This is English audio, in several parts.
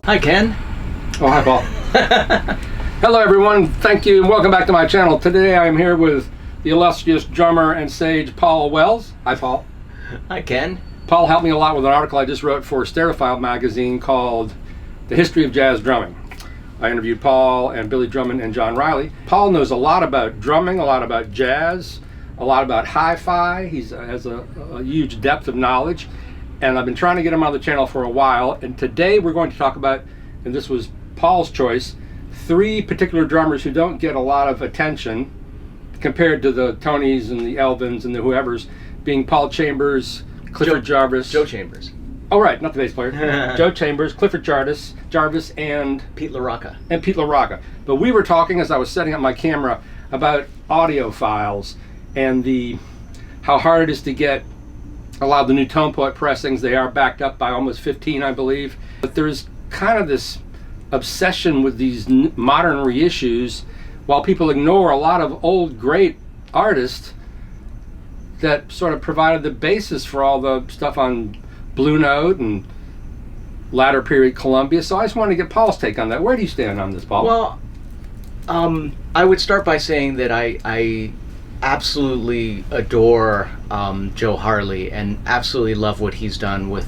Hi, Ken. Oh, hi, Paul. Hello, everyone. Thank you, and welcome back to my channel. Today, I'm here with the illustrious drummer and sage Paul Wells. Hi, Paul. Hi, Ken. Paul helped me a lot with an article I just wrote for Audiophile magazine called The History of Jazz Drumming. I interviewed Paul and Billy Drummond and John Riley. Paul knows a lot about drumming, a lot about jazz, a lot about hi-fi. He has a huge depth of knowledge, and I've been trying to get him on the channel for a while. And today we're going to talk about, and this was Paul's choice, 3 particular drummers who don't get a lot of attention compared to the Tonys and the Elvins and the whoever's, being Paul Chambers, Clifford Jarvis. Joe Chambers. Oh, right, not the bass player. Joe Chambers, Clifford Jarvis, and Pete LaRocca. But we were talking, as I was setting up my camera, about audiophiles and how hard it is to get a lot of the new Tone Poet pressings. They are backed up by almost 15, I believe. But there's kind of this obsession with these modern reissues, while people ignore a lot of old great artists that sort of provided the basis for all the stuff on Blue Note and latter period Columbia. So I just wanted to get Paul's take on that. Where do you stand on this, Paul? Well, I would start by saying that I absolutely adore Joe Harley and absolutely love what he's done with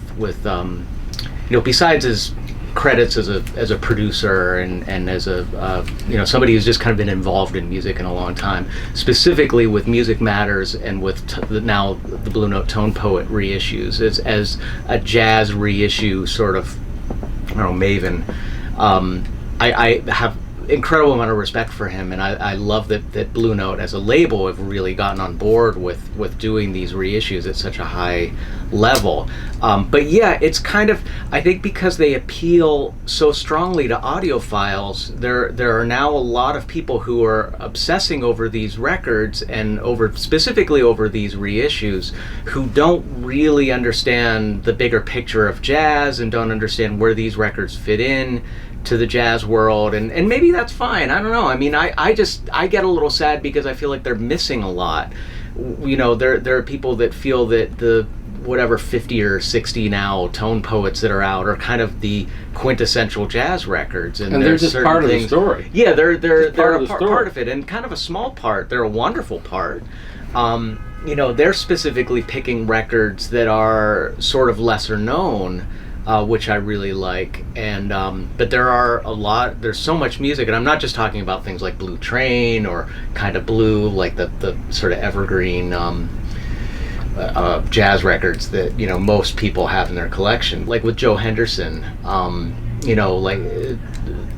besides his credits as a producer and as a somebody who's just kind of been involved in music in a long time, specifically with Music Matters and with now the Blue Note Tone Poet reissues as a jazz reissue sort of maven. I have incredible amount of respect for him, and I love that Blue Note as a label have really gotten on board with doing these reissues at such a high level. But yeah, it's kind of, I think because they appeal so strongly to audiophiles, there are now a lot of people who are obsessing over these records and specifically over these reissues, who don't really understand the bigger picture of jazz and don't understand where these records fit in to the jazz world, and maybe that's fine. I don't know. I mean, I get a little sad because I feel like they're missing a lot. There are people that feel that the whatever 50 or 60 now Tone Poets that are out are kind of the quintessential jazz records, and they're just part of the story. Yeah, they're a part of it, and kind of a small part. They're a wonderful part. They're specifically picking records that are sort of lesser known, which I really like, and but there's so much music, and I'm not just talking about things like Blue Train or Kind of Blue, like the sort of evergreen jazz records that most people have in their collection. Like with Joe Henderson, like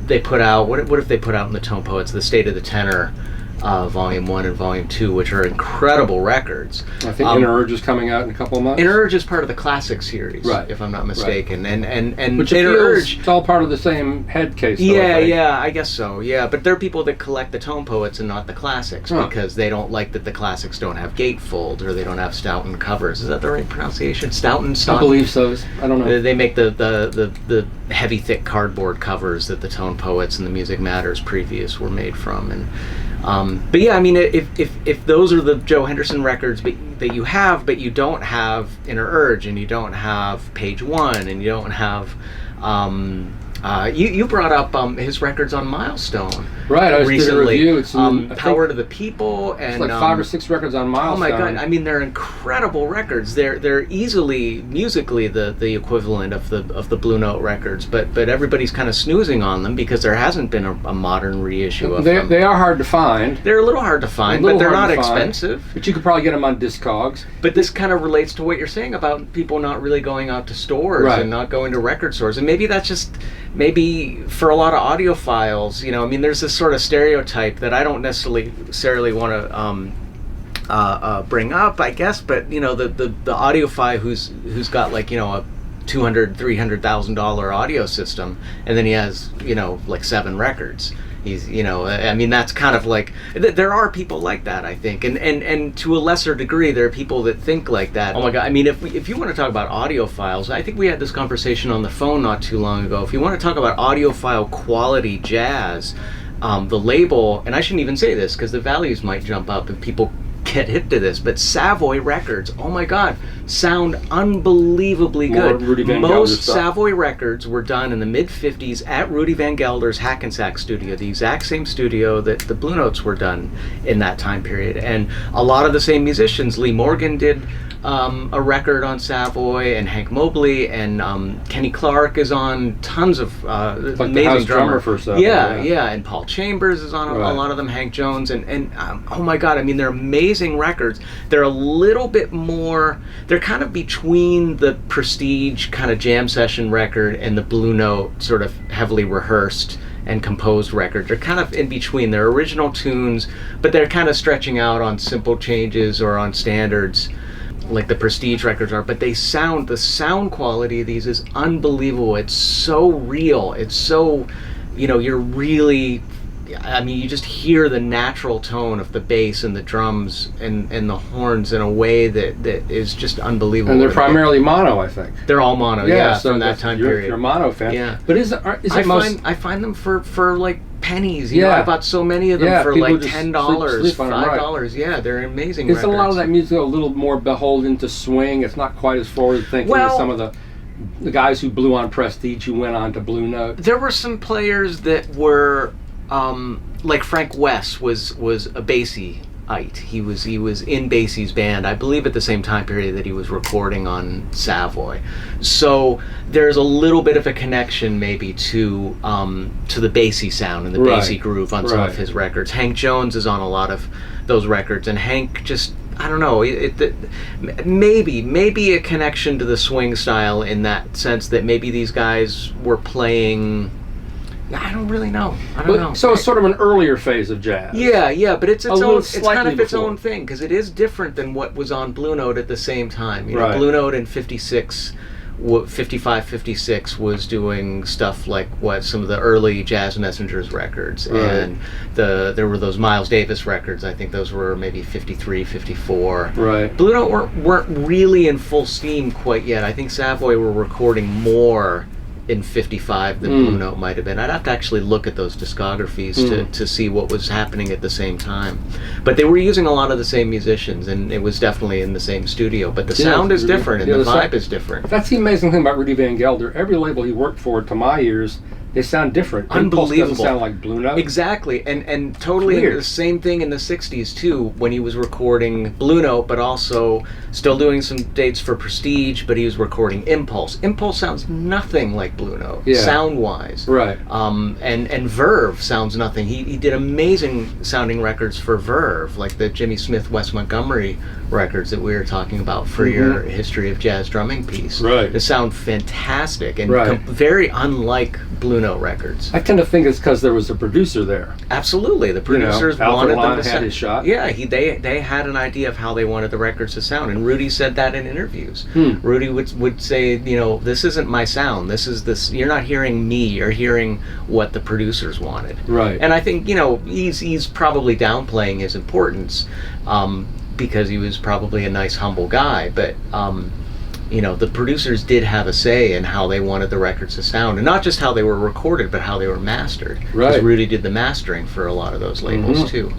they put out, what if they put out in the Tone Poets the State of the Tenor, Volume 1 and Volume 2, which are incredible records. I think Inner Urge is coming out in a couple of months. Inner Urge is part of the Classic series, right, if I'm not mistaken. Right. And which Inner Urge, it's all part of the same head case. Yeah, I guess so. Yeah, but there are people that collect the Tone Poets and not the Classics because they don't like that the Classics don't have gatefold or they don't have Stoughton covers. Is that the right pronunciation? Stoughton? I believe so. I don't know. They make the heavy, thick cardboard covers that the Tone Poets and the Music Matters previous were made from, and but yeah, I mean, if those are the Joe Henderson records that you have, but you don't have Inner Urge, and you don't have Page One, and you don't have you brought up his records on Milestone, right? I was recently. Did a review. It's Power to the People, and it's like 5 or 6 records on Milestone. Oh my god! I mean, they're incredible records. They're easily musically the equivalent of the Blue Note records, but everybody's kind of snoozing on them because there hasn't been a modern reissue of them. They are hard to find. They're a little hard to find, but they're not expensive. But you could probably get them on Discogs. But this kind of relates to what you're saying about people not really going out to stores and not going to record stores, and maybe that's just. Maybe for a lot of audiophiles, I mean, there's this sort of stereotype that I don't necessarily want to bring up, I guess, but the audiophile who's got like a $200,000-$300,000 audio system, and then he has like 7 records. He's, I mean, that's kind of like, there are people like that, I think, and to a lesser degree, there are people that think like that. Oh my God, I mean, if you want to talk about audiophiles, I think we had this conversation on the phone not too long ago. If you want to talk about audiophile quality jazz, the label, and I shouldn't even say this because the values might jump up if people get hip to this, but Savoy records, oh my God, sound unbelievably More good. Rudy Van Gelder Most stuff. Savoy records were done in the mid-50s at Rudy Van Gelder's Hackensack studio, the exact same studio that the Blue Notes were done in that time period. And a lot of the same musicians. Lee Morgan did a record on Savoy, and Hank Mobley, and Kenny Clark is on tons of Like the amazing house drummer for Savoy. yeah, and Paul Chambers is on Right. a lot of them, Hank Jones, and oh my God, I mean, they're amazing records. They're a little bit more, they're kind of between the Prestige kind of jam session record and the Blue Note sort of heavily rehearsed and composed record. They're kind of in between. They're original tunes, but they're kind of stretching out on simple changes or on standards like the Prestige records are. But the sound quality of these is unbelievable. It's so real. It's so, you're really, I mean, you just hear the natural tone of the bass and the drums and the horns in a way that is just unbelievable. And they're primarily mono, I think. They're all mono, so from that time period. You're a mono fan. Yeah. But I find them for like pennies. You know, Yeah. I bought so many of them for people like just $10, sleep on 'em, right. $5. Yeah, they're amazing Is records. a lot of that music a little more beholden to swing? It's not quite as forward thinking as some of the guys who blew on Prestige who went on to Blue Note. There were some players that were like Frank West was a Basie-ite. He was in Basie's band, I believe, at the same time period that he was recording on Savoy. So there's a little bit of a connection maybe to the Basie sound and the Basie groove on some of his records. Hank Jones is on a lot of those records, and Hank just, I don't know, maybe a connection to the swing style in that sense that maybe these guys were playing. I don't really know. I don't know. So it's sort of an earlier phase of jazz. Yeah, but it's its own. It's kind of its before. own thing because it is different than what was on Blue Note at the same time. You know, Right. Blue Note in 55, 56 was doing stuff like what some of the early Jazz Messengers records, Right. and there were those Miles Davis records. I think those were maybe 53, 54. Right. Blue Note weren't really in full steam quite yet. I think Savoy were recording more in 55 than Blue Note might have been. I'd have to actually look at those discographies to see what was happening at the same time. But they were using a lot of the same musicians, and it was definitely in the same studio. But the sound is different, and the vibe is different. That's the amazing thing about Rudy Van Gelder. Every label he worked for, to my ears, they sound different. Unbelievable. Impulse doesn't sound like Blue Note. Exactly, and totally Weird. the same thing in the 60s too, when he was recording Blue Note, but also still doing some dates for Prestige, but he was recording Impulse. Impulse sounds nothing like Blue Note, sound-wise. Right. And Verve sounds nothing. He did amazing sounding records for Verve, like the Jimmy Smith, Wes Montgomery records that we were talking about for your History of Jazz Drumming piece. Right. They sound fantastic and Right. very unlike Blue Note records. I tend to think it's because there was a producer there. Absolutely, the producers Alfred wanted Lyon them to had sound. his shot. Yeah, they had an idea of how they wanted the records to sound, and Rudy said that in interviews. Rudy would say, this isn't my sound. This is this. You're not hearing me. You're hearing what the producers wanted. Right. And I think he's probably downplaying his importance because he was probably a nice, humble guy, but. The producers did have a say in how they wanted the records to sound, and not just how they were recorded, but how they were mastered. Because Right. Rudy did the mastering for a lot of those labels too.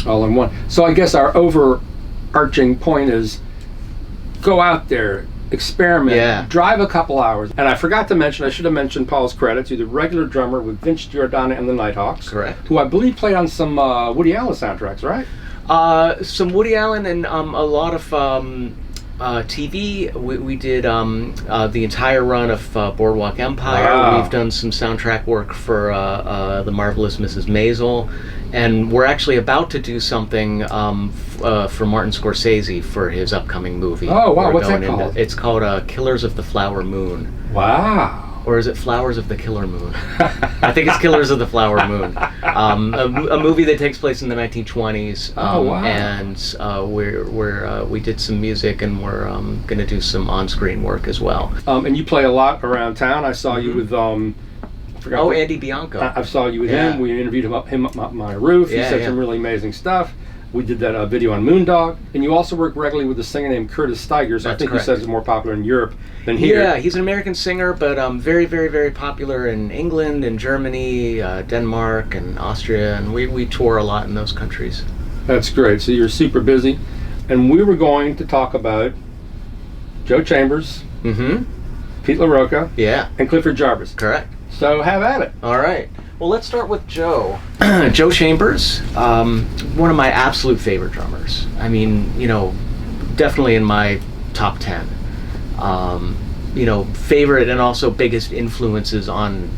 All in one. So I guess our overarching point is go out there, experiment, drive a couple hours. And I forgot to mention, I should have mentioned Paul's credits. He's the regular drummer with Vince Giordano and the Nighthawks. Correct. Who I believe played on some Woody Allen soundtracks, right? Some Woody Allen and a lot of TV. We did the entire run of Boardwalk Empire. Wow. We've done some soundtrack work for The Marvelous Mrs. Maisel, and we're actually about to do something for Martin Scorsese for his upcoming movie. Oh, wow. We're What's that going called? It's called Killers of the Flower Moon. Wow. Or is it Flowers of the Killer Moon? I think it's Killers of the Flower Moon. A movie that takes place in the 1920s. Oh, wow. And we did some music, and we're going to do some on-screen work as well. And you play a lot around town. I saw you with I forgot Andy Bianco. I saw you with him. We interviewed him up on my roof. He said some really amazing stuff. We did that video on Moondog. And you also work regularly with a singer named Curtis Stigers. I think correct. you said he's more popular in Europe than here. Yeah, he's an American singer, but very, very, very popular in England and Germany, Denmark and Austria, and we tour a lot in those countries. That's great. So you're super busy. And we were going to talk about Joe Chambers, Mm-hmm. Pete LaRocca, Yeah. and Clifford Jarvis. Correct. So have at it. All right. Well, let's start with Joe. Joe Chambers, one of my absolute favorite drummers. I mean, definitely in my top 10. Favorite and also biggest influences on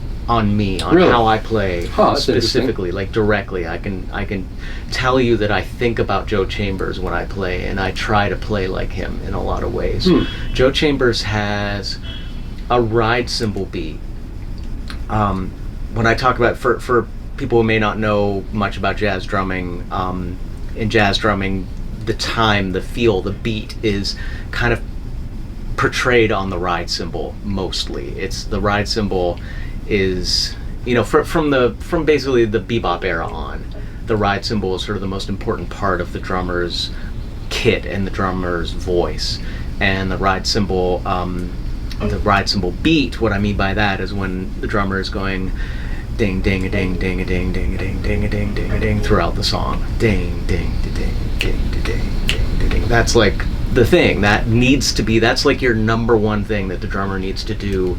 me, on Really? how I play That's specifically, like directly. I can tell you that I think about Joe Chambers when I play, and I try to play like him in a lot of ways. Joe Chambers has a ride cymbal beat. When I talk about, for people who may not know much about jazz drumming, in jazz drumming, the time, the feel, the beat is kind of portrayed on the ride cymbal mostly. It's the ride cymbal is, from basically the bebop era on, the ride cymbal is sort of the most important part of the drummer's kit and the drummer's voice. And the ride cymbal beat, what I mean by that is when the drummer is going ding ding a ding ding a ding ding a ding ding a ding ding a ding throughout the song. Ding ding da ding ding da ding ding da ding. That's like the thing that needs to be, that's like your number one thing that the drummer needs to do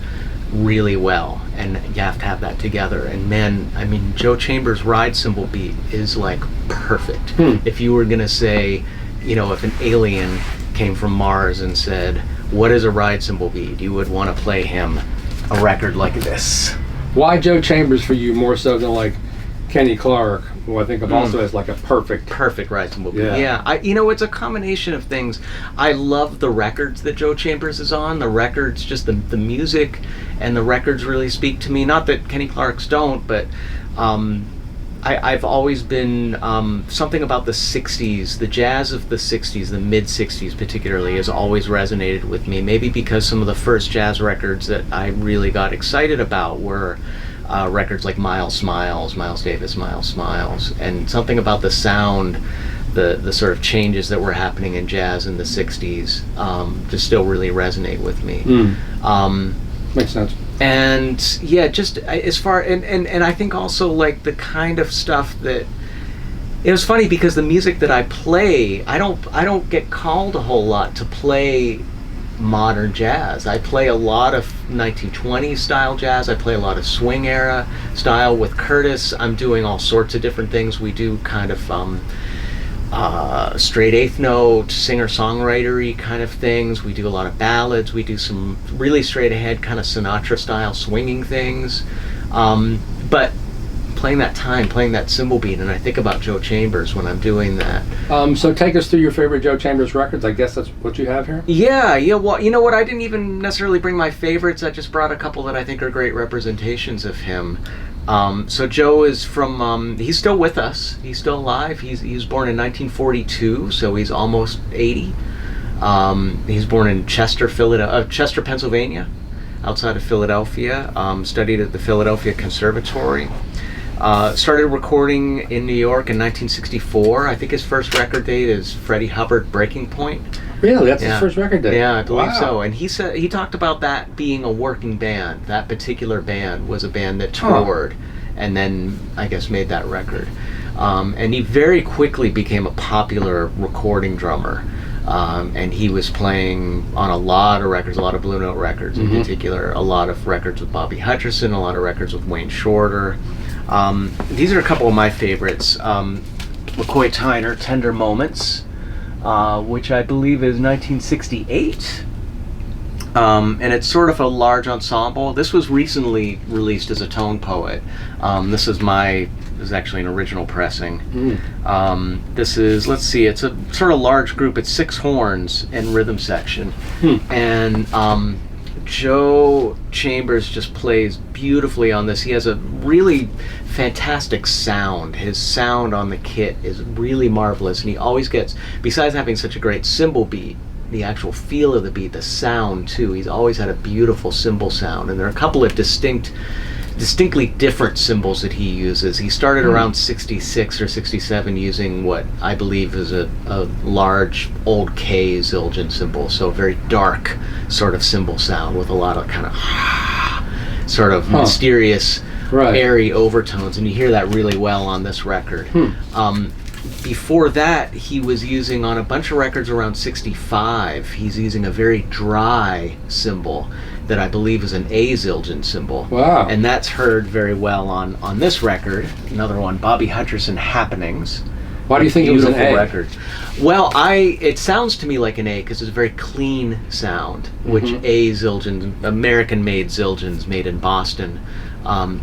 really well, and you have to have that together. And man, I mean, Joe Chambers' ride cymbal beat is like perfect. If you were gonna say, if an alien came from Mars and said, what is a ride cymbal beat, you would want to play him a record like this. Why Joe Chambers for you more so than like Kenny Clark, who I think of also as like a perfect ride cymbal beat. Yeah. It's a combination of things. I love the records that Joe Chambers is on. The records, just the music and the records really speak to me. Not that Kenny Clark's don't, but I've always been, something about the 60s, the jazz of the 60s, the mid 60s particularly, has always resonated with me. Maybe because some of the first jazz records that I really got excited about were records like Miles Davis, Miles Smiles, and something about the sound, the sort of changes that were happening in jazz in the 60s just still really resonate with me. Makes sense. And yeah, just as far, and I think also like the kind of stuff that, it was funny because the music that I play, I don't get called a whole lot to play modern jazz. I play a lot of 1920s style jazz. I play a lot of swing era style. With Curtis, I'm doing all sorts of different things. We do kind of straight eighth note, singer-songwriter-y kind of things. We do a lot of ballads. We do some really straight ahead kind of Sinatra style swinging things. But playing that cymbal beat, and I think about Joe Chambers when I'm doing that. So take us through your favorite Joe Chambers records. I guess that's what you have here? Yeah, well, you know what, I didn't even necessarily bring my favorites. I just brought a couple that I think are great representations of him. So Joe is from, he's still with us. He's still alive. He was born in 1942, so he's almost 80. He's born in Chester, Pennsylvania, outside of Philadelphia. Studied at the Philadelphia Conservatory. Started recording in New York in 1964. I think his first record date is Freddie Hubbard, Breaking Point. Really? That's his first record date? Yeah, I believe Wow. so. And he talked about that being a working band. That particular band was a band that toured and then, I guess, made that record. And he very quickly became a popular recording drummer. And he was playing on a lot of records, a lot of Blue Note records in particular, a lot of records with Bobby Hutcherson, a lot of records with Wayne Shorter. These are a couple of my favorites. McCoy Tyner, Tender Moments, which I believe is 1968. And it's sort of a large ensemble. This was recently released as a tone poet. This is actually an original pressing. This is, let's see, it's a sort of large group. It's 6 horns and rhythm section. And Joe Chambers just plays beautifully on this. He has a really fantastic sound. His sound on the kit is really marvelous, and he always gets, besides having such a great cymbal beat, the actual feel of the beat, the sound too, he's always had a beautiful cymbal sound. And there are a couple of distinctly different cymbals that he uses. He started around 66 or 67 using what I believe is a large old K Zildjian cymbal, so a very dark sort of cymbal sound with a lot of kind of sort of mysterious, airy overtones, and you hear that really well on this record. before that, he was using on a bunch of records around 65. He's using a very dry cymbal that I believe is an A Zildjian cymbal. Wow. And that's heard very well on this record. Another one, Bobby Hutcherson Happenings. Why do you think it was an Beautiful A? record. Well, it sounds to me like an A because it's a very clean sound, which A Zildjian, American-made Zildjians made in Boston,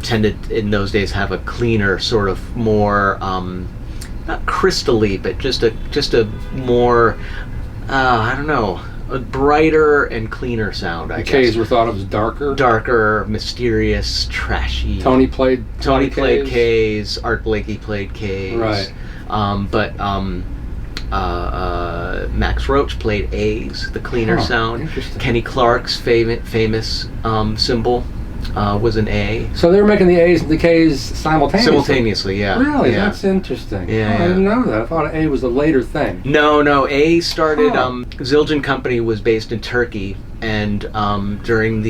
tended in those days have a cleaner, sort of more, not crystally, but just a more, I don't know, a brighter and cleaner sound, I guess. K's were thought of as darker? Darker, mysterious, trashy. Tony played K's. Art Blakey played K's. Right. But Max Roach played A's, the cleaner sound. Interesting. Kenny Clark's famous cymbal was an A. So they were making the A's and the K's simultaneously? Simultaneously, yeah. Really? Yeah. That's interesting. Yeah, I didn't know that. I thought A was a later thing. No. A started. Zildjian Company was based in Turkey, and during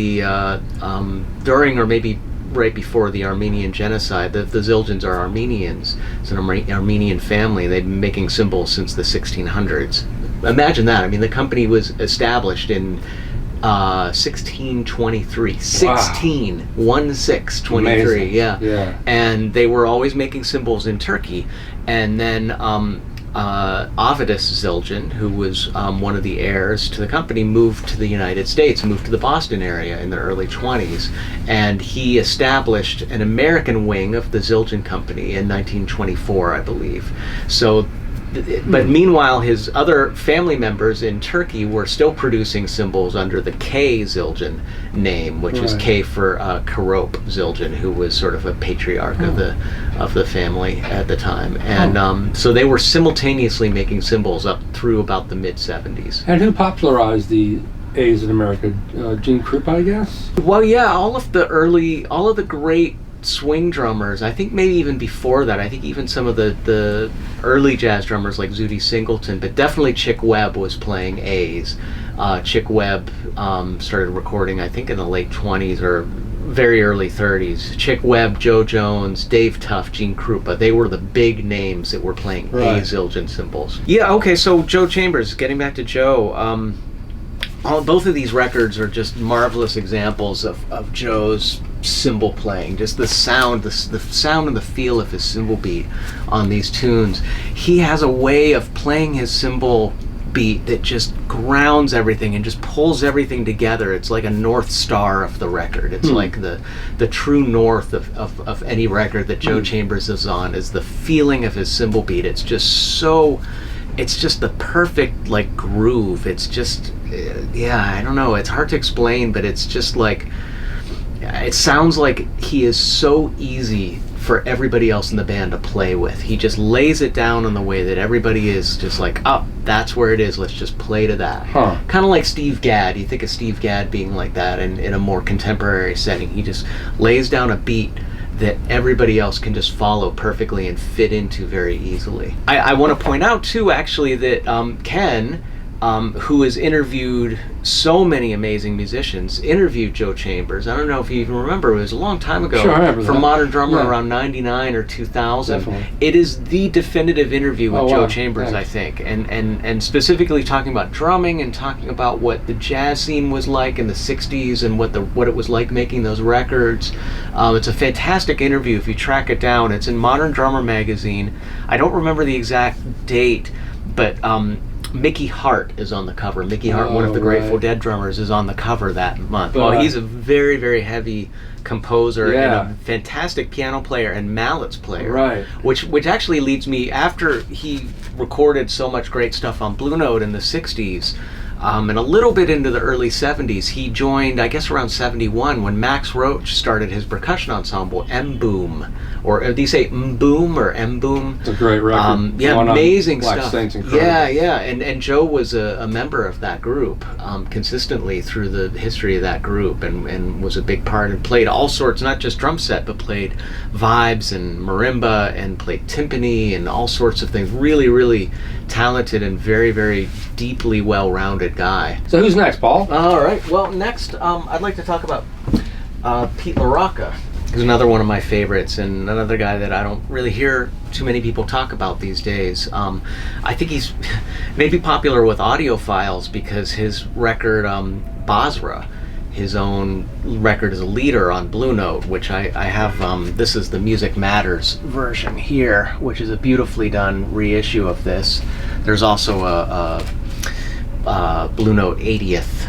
or maybe right before the Armenian genocide, the Zildjians are Armenians. It's an Armenian family. They've been making cymbals since the 1600s. Imagine that. I mean, the company was established in 1623. 1623. Yeah. And they were always making cymbals in Turkey. And then Avidus Zildjian, who was one of the heirs to the company, moved to the United States, moved to the Boston area in the early 20s, and he established an American wing of the Zildjian Company in 1924, I believe. So, but meanwhile, his other family members in Turkey were still producing cymbals under the K Zildjian name, which is K for Karop Zildjian, who was sort of a patriarch of the family at the time. And so they were simultaneously making cymbals up through about the mid-70s. And who popularized the A's in America? Gene Krupa, I guess? Well, yeah, all of the great swing drummers, I think maybe even before that, I think even some of the early jazz drummers like Zutty Singleton, but definitely Chick Webb was playing A's. Chick Webb started recording, I think, in the late 20s or very early 30s. Chick Webb, Joe Jones, Dave Tuff, Gene Krupa, they were the big names that were playing A Zildjian cymbals. Yeah, okay, so Joe Chambers, getting back to Joe, both of these records are just marvelous examples of Joe's cymbal playing, just the sound, the sound and the feel of his cymbal beat on these tunes. He has a way of playing his cymbal beat that just grounds everything and just pulls everything together. It's like a north star of the record. It's like the true north of any record that Joe Chambers is on, is the feeling of his cymbal beat. It's just the perfect like groove. It's just, I don't know, it's hard to explain, but it's just like, it sounds like he is so easy for everybody else in the band to play with. He just lays it down in the way that everybody is just like, oh, that's where it is, let's just play to that. Kind of like Steve Gadd. You think of Steve Gadd being like that in a more contemporary setting. He just lays down a beat that everybody else can just follow perfectly and fit into very easily. I want to point out too, actually, that Ken, who has interviewed so many amazing musicians, interviewed Joe Chambers. I don't know if you even remember, it was a long time ago. Sure, I remember for that. Modern Drummer, around 99 or 2000. Definitely. It is the definitive interview with Joe Chambers, Thanks. I think, and specifically talking about drumming and talking about what the jazz scene was like in the 60s and what it was like making those records. It's a fantastic interview if you track it down. It's in Modern Drummer magazine. I don't remember the exact date, but Mickey Hart is on the cover. Mickey Hart, one of the Grateful Dead drummers, is on the cover that month. Well, he's a very, very heavy composer and a fantastic piano player and mallets player. Which actually leads me, after he recorded so much great stuff on Blue Note in the 60s, and a little bit into the early 70s, he joined, I guess around 71, when Max Roach started his percussion ensemble, M-Boom. Or do you say M-Boom or M-Boom? It's a great record. Amazing Black stuff. Saint's incredible. And Joe was a member of that group consistently through the history of that group, and was a big part and played all sorts, not just drum set, but played vibes and marimba and played timpani and all sorts of things. Really, really talented and very, very deeply well-rounded guy. So who's next, Paul? All right. Well, next I'd like to talk about Pete LaRocca. is another one of my favorites, and another guy that I don't really hear too many people talk about these days. I think he's maybe popular with audiophiles because his record, Basra, his own record as a leader on Blue Note, which I have, this is the Music Matters version here, which is a beautifully done reissue of this. There's also a Blue Note 80th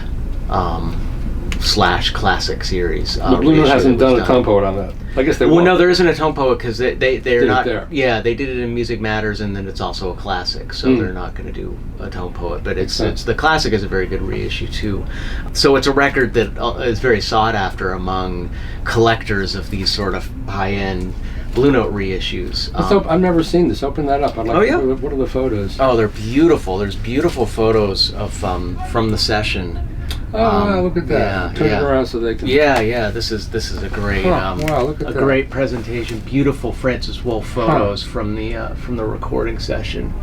/ classic series. Blue Note hasn't done a tone poet on that. I guess they will. Well, no, there isn't a tone poet because they're not. There. Yeah, they did it in Music Matters, and then it's also a classic, so they're not going to do a tone poet. But it's the classic is a very good reissue too. So it's a record that is very sought after among collectors of these sort of high-end Blue Note reissues. I've never seen this. Open that up. Oh yeah. What are the photos? Oh, they're beautiful. There's beautiful photos of from the session. Oh wow! Look at that. Yeah, Turn it around so they can. Yeah. This is a great wow! Look at that. Great presentation. Beautiful Francis Wolff photos from the recording session.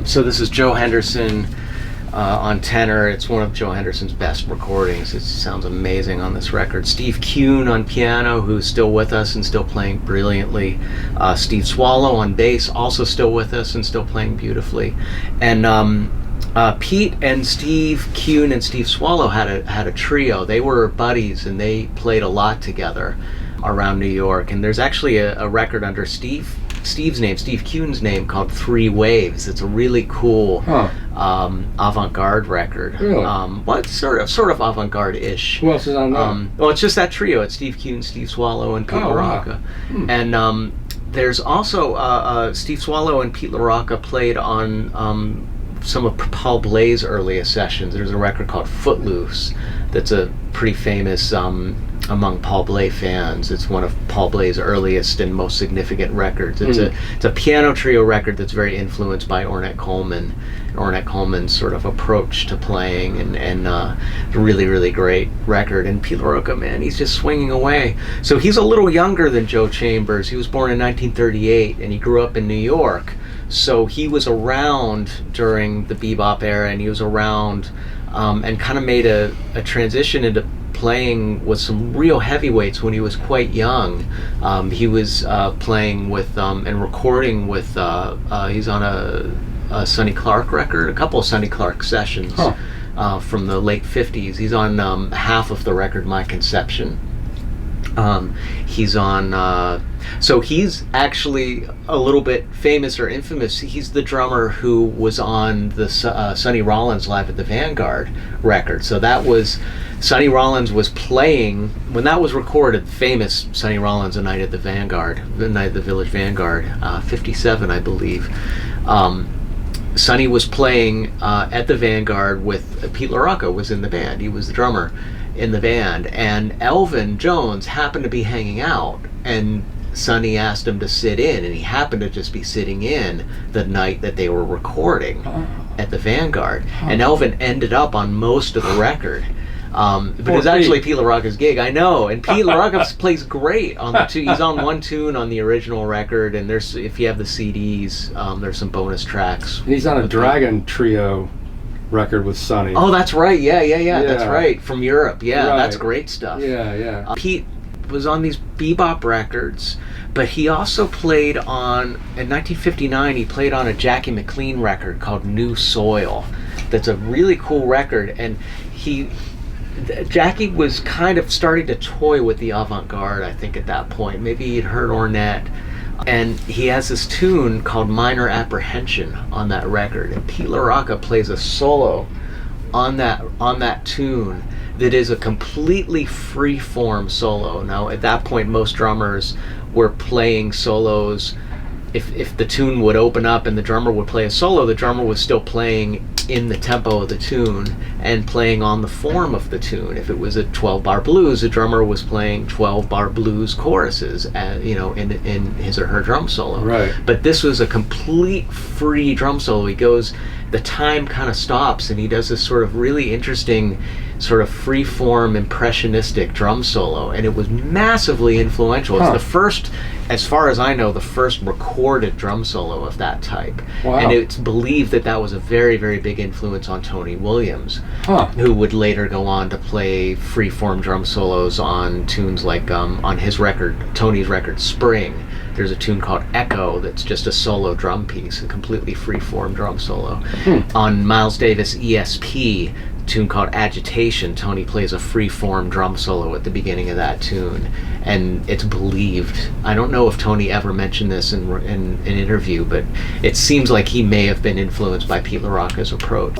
So this is Joe Henderson on tenor. It's one of Joe Henderson's best recordings. It sounds amazing on this record. Steve Kuhn on piano, who's still with us and still playing brilliantly. Steve Swallow on bass, also still with us and still playing beautifully. And Pete and Steve Kuhn and Steve Swallow had a trio. They were buddies and they played a lot together around New York. And there's actually a record under Steve's name, Steve Kuhn's name, called 3 Waves. It's a really cool avant-garde record. Really? Well, it's sort of avant-garde-ish. Who else is on that? Well, it's just that trio. It's Steve Kuhn, Steve Swallow, and Pete LaRocca. Wow. And there's also Steve Swallow and Pete LaRocca played on some of Paul Bley's earliest sessions. There's a record called Footloose that's a pretty famous among Paul Bley fans. It's one of Paul Bley's earliest and most significant records. It's a piano trio record that's very influenced by Ornette Coleman. Ornette Coleman's sort of approach to playing, and really, really great record. And Pete LaRocca, man, he's just swinging away. So he's a little younger than Joe Chambers. He was born in 1938, and he grew up in New York. So he was around during the bebop era, and he was around and kind of made a transition into playing with some real heavyweights when he was quite young. He was playing with and recording with, he's on a Sonny Clark record, a couple of Sonny Clark sessions from the late 50s. He's on half of the record, My Conception. He's on, so he's actually a little bit famous or infamous. He's the drummer who was on the Sonny Rollins Live at the Vanguard record. So that was, Sonny Rollins was playing, when that was recorded, famous Sonny Rollins, A Night at the Vanguard, the Night at the Village Vanguard, 57, I believe. Sonny was playing at the Vanguard with Pete LaRocca was in the band. He was the drummer in the band, and Elvin Jones happened to be hanging out, and Sonny asked him to sit in, and he happened to just be sitting in the night that they were recording at the Vanguard, and Elvin ended up on most of the record. But it was actually Pete LaRocca's gig, I know, and Pete LaRocca plays great on the he's on one tune on the original record, and there's, if you have the CDs, there's some bonus tracks. And he's on a Dragon Trio record with Sonny. Oh, that's right. Yeah. That's right. From Europe. Yeah, right. That's great stuff. Yeah. Pete was on these bebop records, but he also played on, in 1959, he played on a Jackie McLean record called New Soil. That's a really cool record, and Jackie was kind of starting to toy with the avant-garde, I think, at that point. Maybe he'd heard Ornette. And he has this tune called Minor Apprehension on that record. And Pete LaRocca plays a solo on that tune that is a completely free-form solo. Now, at that point, most drummers were playing solos. If the tune would open up and the drummer would play a solo, the drummer was still playing in the tempo of the tune and playing on the form of the tune. If it was a 12-bar blues, the drummer was playing 12-bar blues choruses, in his or her drum solo. Right. But this was a complete free drum solo. He goes, the time kind of stops, and he does this sort of really interesting, sort of free-form, impressionistic drum solo, and it was massively influential. It's the first as far as I know, the first recorded drum solo of that type. Wow. And it's believed that that was a very, very big influence on Tony Williams, Huh. who would later go on to play free-form drum solos on tunes like on his record, Tony's record Spring. There's a tune called Echo that's just a solo drum piece, a completely free-form drum solo. On Miles Davis' ESP, tune called Agitation, Tony plays a free-form drum solo at the beginning of that tune, and it's believed, I don't know if Tony ever mentioned this in an interview, but it seems like he may have been influenced by Pete LaRocca's approach.